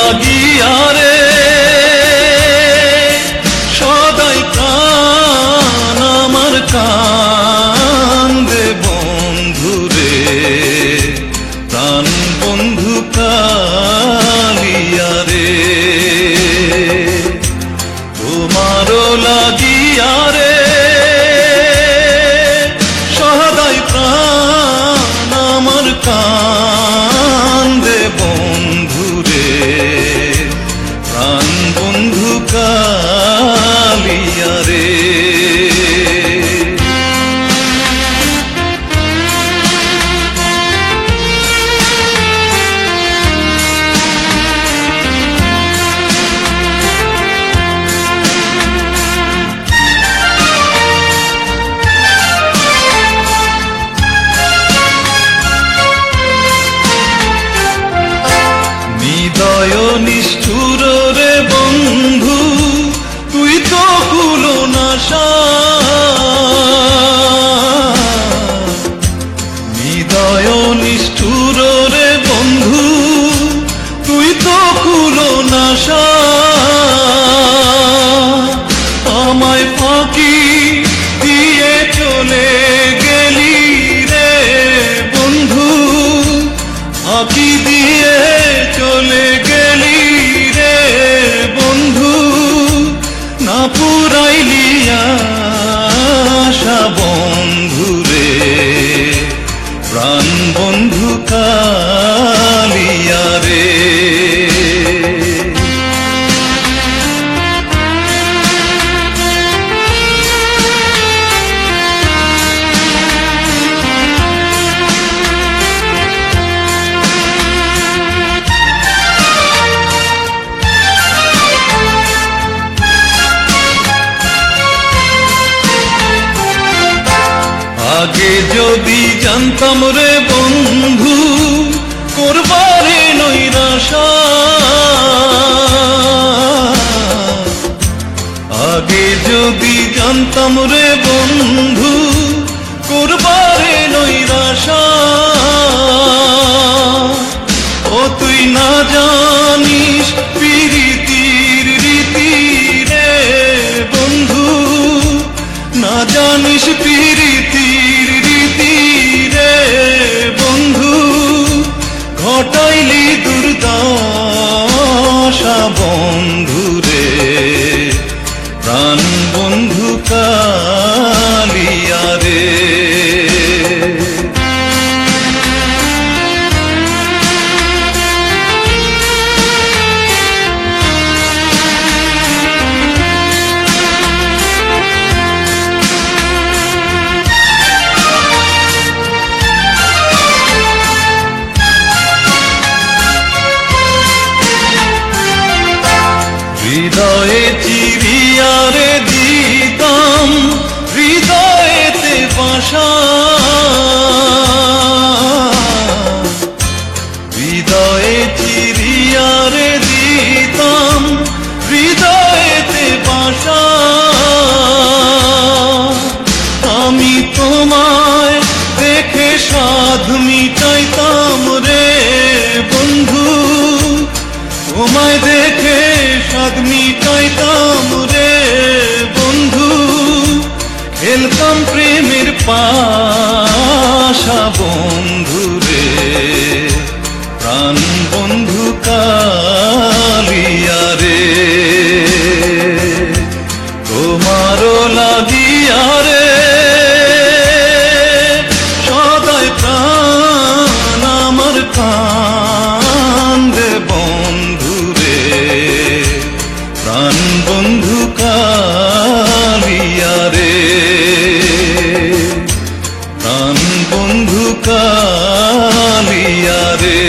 লাগিয়া রে সদাই প্রাণ আমার কান্দে বন্ধু রে, প্রাণ বন্ধু কালিয়া রে। তোমারও লাগিয়া রে সদাই প্রাণ আমার কান্দে বন্ধু রে, প্রাণ বন্ধু কালিয়া রে। হৃদয় নিষ্ঠুর রে বন্ধু তুই তো কুলো নাশা, হৃদয় নিষ্ঠুর রে বন্ধু তুই তো কুলো নাশা। আমায় ফাঁকি দিয়ে চলে গেলি রে বন্ধু, ফাঁকি দিয়ে চলে গেলি রে বন্ধু, না পুরাইলি আশা বন্ধু রে, প্রাণ বন্ধু কালিয়া রে। আগে যদি জানতাম রে বন্ধু করবারে নৈরাশা, আগে যদি জানতাম রে বন্ধু করবারে নৈরাশা। ও তুই না জানিস প্রীতির রীতি রে বন্ধু, না জানিস প্রীতির রীতি রে বন্ধু, ঘটাইলি দুর্দশা বন্ধু রে, প্রাণ বন্ধু কালিয়া রে। হৃদয়ে চিরিয়া রে দিতাম হৃদয়েতে বাসা, হৃদয়ে চিরিয়া রে দিতাম হৃদয়েতে বাসা। আমি তোমায় দেখে সাধ মিটাইতাম রে বন্ধু, তোমায় দেখে সাধ মিটাইতাম রে বন্ধু, খেলতাম প্রেমের পাশা বন্ধু রে, প্রাণ বন্ধু কালিয়া রে। তোমারও লাগিয়া রে সদাই প্রাণ আমার কান্দে বন্ধু রে, প্রাণ বন্ধু কালিয়া রে, প্রাণ বন্ধু কালিয়া রে।